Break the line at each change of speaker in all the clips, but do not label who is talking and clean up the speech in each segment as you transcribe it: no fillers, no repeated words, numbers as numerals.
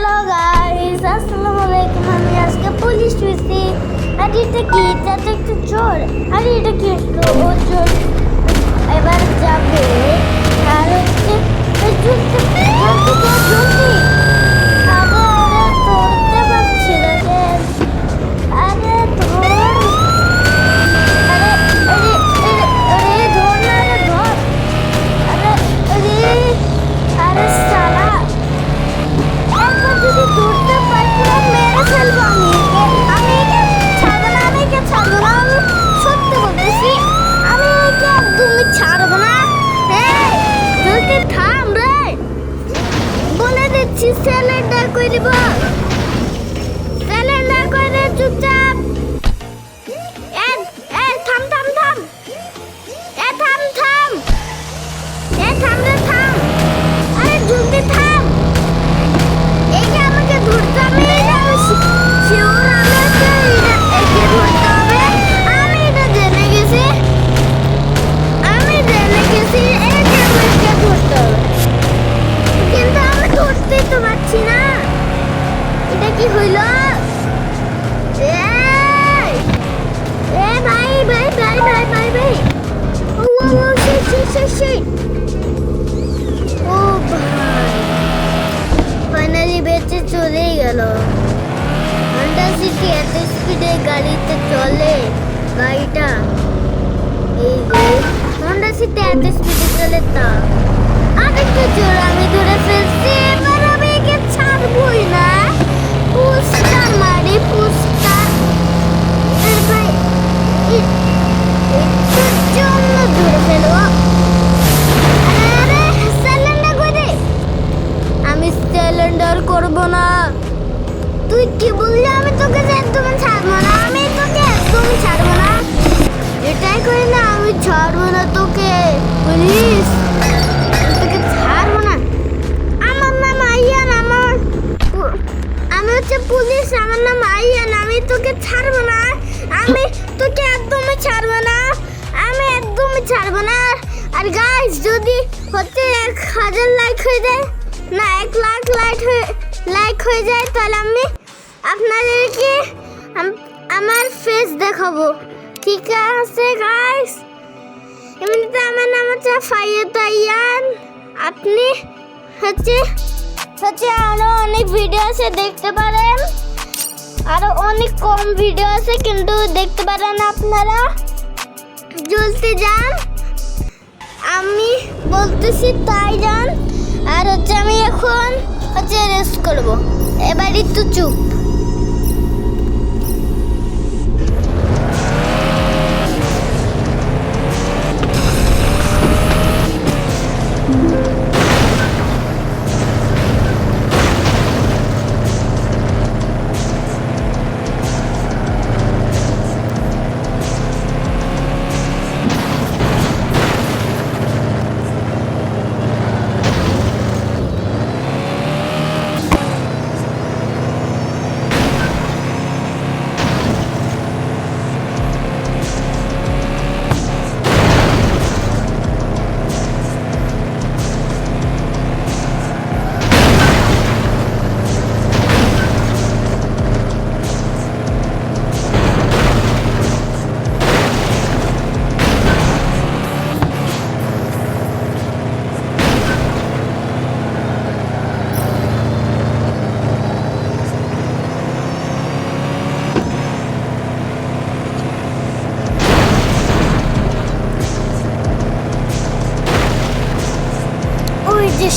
Hello guys, আসসালামু আলাইকুম। আমি আজকে পুলিশ হয়েছি। আর এটা কি? এটা তো একটা চোর। আর এটা কি হলো? ও চোর এবার যাবে। আর হচ্ছে জলদি আরে ধরতে পারছি না যে। আরে ধর, আরে আরে আরে ধর না, আরে ধর, আরে আরে আরে সালা, একবার যদি ধরতে পারতাম মেরে ফেলবো। আমি একে ছাড়বো না, আমি একে ছাড়বো না। আমি সত্যি বলতেছি, আমি একে একদমই ছাড়বো না। এই জলদি থাম রে, বলে দিচ্ছি সিলিন্ডার করে দিব। সিলিন্ডার করে দে চুপচাপ। থাম থাম থাম, থাম থাম, থাম রে থাম। আরে জলদি থাম, একে আমাকে ধরতে হবে। শিওর আমাকে একে ধরতে হবে। আমি এটা জেনে গেছি, একে আমাকে ধরতে হবে। কিন্তু আমি ধরতেই তো পারছি না। এটা কি হইল? ভাই ভাই ভাই ভাই ভাই ভাই, ও শিট। ও ভাই, ফাইনালি বেঁচে চলেই গেল। হন্ডা সিটি এত স্পিডে গাড়িতে চলে, গাড়িটা এই যে হন্ডা সিটি এত স্পিডে চলে। তা আরেকটা চোর আমি ধরে ফেলছি। এবার আমি একে ছাড়বই না। পুস্টার মারি, পুস্টার। ভাই একটুর জন্য ধরে ফেলবো। আরে সিলিন্ডার করে দে। আমি সিলিন্ডার করবো না। তুই কি বললি? আমি তোকে একদম ছাড়বো না, আমি তোকে একদম ছাড়বো না। এটাই করি না, আমি ছাড়বো না তোকে। পুলিশ, তোকে ছাড়বো না। আমার নাম আইয়ান, আমি হচ্ছে পুলিশ, আমার নাম আইয়ান। আমি তোকে ছাড়বো না, আমি তোকে একদমই ছাড়বো না, আমি একদমই ছাড়বো না। আর গাইস, যদি হচ্ছে 1000 লাইক হয়ে যায়, না 1 লাখ লাইক হয়ে যায়, তাহলে আমি আপনাদেরকে আমার ফেস দেখাবো। ঠিক আছে গাইস? এমনিতে আমার নাম হচ্ছে ফাইয়াত আইয়ান। আপনি হচ্ছে আরো অনেক ভিডিও আছে, দেখতে পারেন। আরো অনেক কম ভিডিও আছে, কিন্তু দেখতে পারেন আপনারা। জলদি যান, আমি বলতেছি তাই যান। আর হচ্ছে আমি এখন হচ্ছে রেস্ট করবো। এবার একটু চুপ।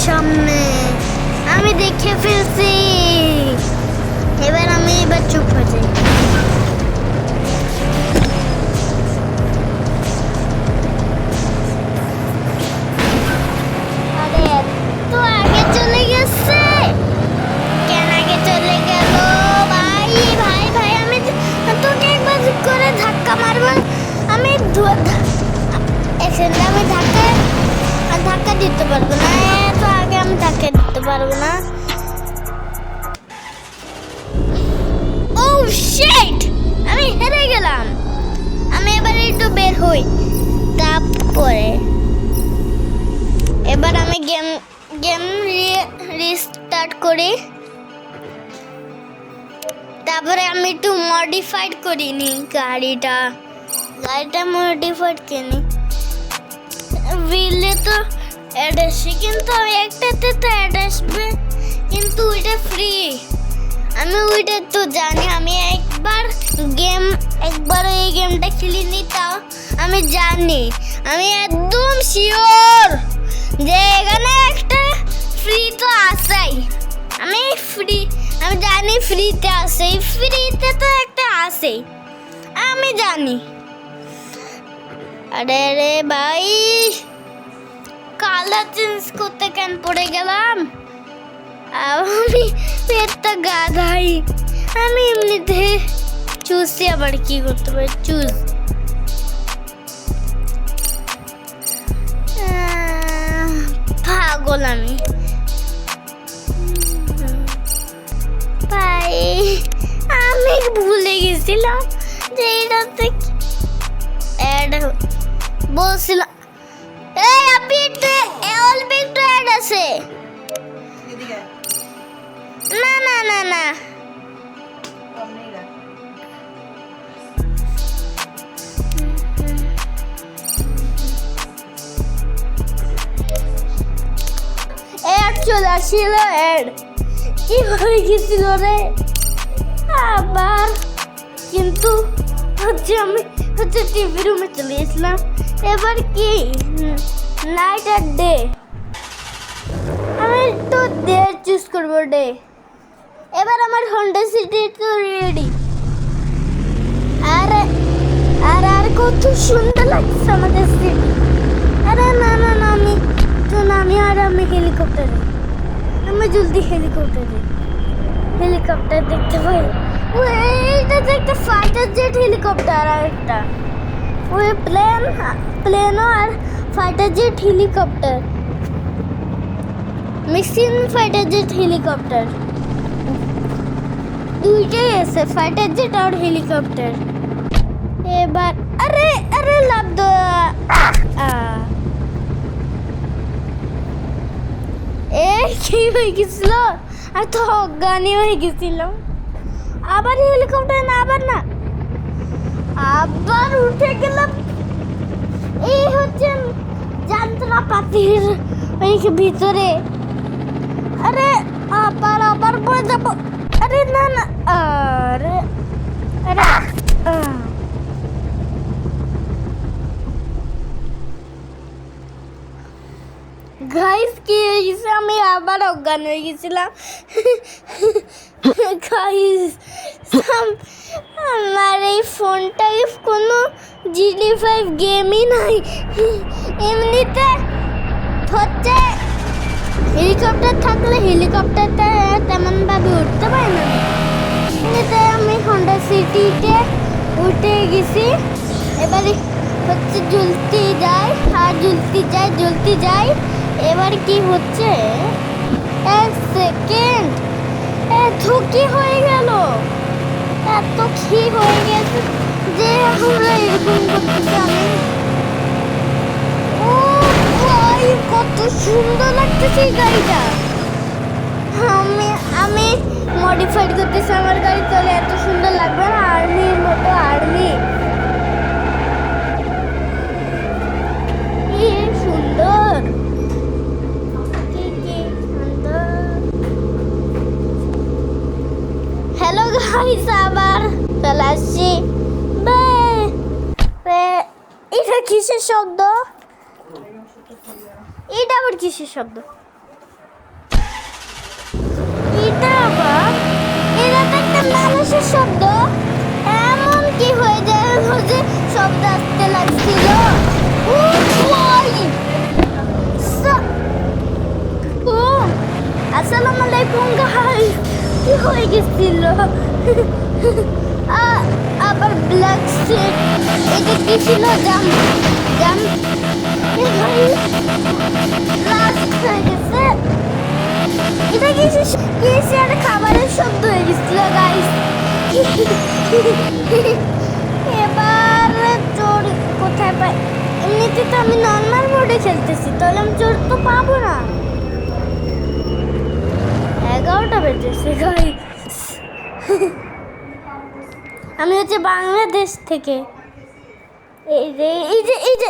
সামনে আমি দেখে ফেলছি। এবার চুপ হয়ে যাই। আরে তো আগে চলে গেছে কেন? আগে চলে গেল ভাই ভাই ভাই, আমি তোকে একবার করে ধাক্কা মারবো। আমি ধাক্কা দিতে পারবো না। তো আগে আমি ধাক্কা দিতে পারবো না। ও শিট, আমি হেরে গেলাম। আমি এবার একটু বের হই, তারপরে এবার আমি গেম রিস্টার্ট করি। তারপরে আমি একটু মডিফাইড করিনি গাড়িটা মডিফাইড কিনি বিলে তো অ্যাড আসে, কিন্তু আমি একটাতে তো অ্যাড আসবে, কিন্তু ওইটা ফ্রি। আমি ওইটা তো জানি, আমি একবার এই গেমটা খেলিনি, তাও আমি জানি, আমি একদম শিওর যে এখানে একটা ফ্রি তো আছেই। আমি জানি ফ্রিতে আছে, ফ্রিতে তো একটা আছেই, আমি জানি। আরে ভাই, কালার চেঞ্জ করতে কেন পড়ে গেলাম? আমি একটা গাধাই, আমি এমনিতে চুজে আবার কি করতে পারি, চুজ পাগল আমি ভাই। আমি ভুলে গেছিলাম যে এটাতে অ্যাড বলছিলাম। এই আপনি অল্প একটু অ্যাড আছে। না না না না, অ্যাড চলে আসছিল, অ্যাড কি হয়ে গেছিল রে আবার। কিন্তু আমি টিভি রুমে চলে গেছিলাম। এবার কি নাইট আর ডে? আমি তো ডে চুজ করবো, ডে। এবার আমার হোন্ডা সিটি তো রেডি। আর কত সুন্দর লাগছে আমাদের সিটি। আরে না না না, আমি হেলিকপ্টারে, আমি জলদি হেলিকপ্টার দেখতে পাই। এইটা তো একটা ফাইটার জেট হেলিকপ্টার, আর একটা ওই প্লেনও আর fighter jet helicopter, mixing fighter jet helicopter দুইটাই আছে, ফাইটার জেট আর হেলিকপ্টার। এবার আরে লাভ দো, কি হয়ে গেছিল? আর তো অজ্ঞানী হয়ে গেছিলাম। আবার হেলিকপ্টার না, আবার উঠে গেলাম। এই হচ্ছে যন্ত্রপাতির ভিতরে। আরে আবার পড়ে যাবো। আরে না না, আরে গাইস, কি হয়ে গেছে? আমি আবার অজ্ঞান হয়ে গেছিলাম। গাইস, আমার এই ফোনটাই কোনো GT5 গেমই নাই। এমনিতে হচ্ছে হেলিকপ্টার থাকলে হেলিকপ্টারটা তেমন ভাবে উঠতে পারে না। এমনিতে আমি হোন্ডা সিটিতে উঠে গেছি। এবারে হচ্ছে জ্বলতে যাই। এবার কি হচ্ছে, এক সেকেন্ড, এত কি হয়ে গেল যে আমরা এরকম করতেছি। ও ভাই, কত সুন্দর লাগতেছে এই গাড়িটা। আমি মডিফাইড করতেছি আমার গাড়ি, চলে এত সুন্দর লাগবে না? আর্মির মতো, আর্মি সুন্দর। হ্যালো গাইস, আবার চলে আসছি। এটা কিসের শব্দ? এটা আবার কিসের শব্দ? এটা তো একটা মানুষের শব্দ। এমন কি হয়ে যায় যে শব্দ আসতে লাগছিল? আসসালামু আলাইকুম গাইস, কি হয়ে গেছিল? আবার ব্ল্যাক সিট, এটা কি ছিল? জাম লাস্ট হয়ে গেছে। এটা কি একটা খাবারের শব্দ হয়ে গেছিল গাইস। এবার চোর কোথায় পাই? এমনিতে তো আমি নর্মাল মোডে খেলতেছি, তাহলে আমি চোর তো পাবো না। 11টা বেজেছে গাইস। আমি হচ্ছে বাংলাদেশ থেকে। এই যে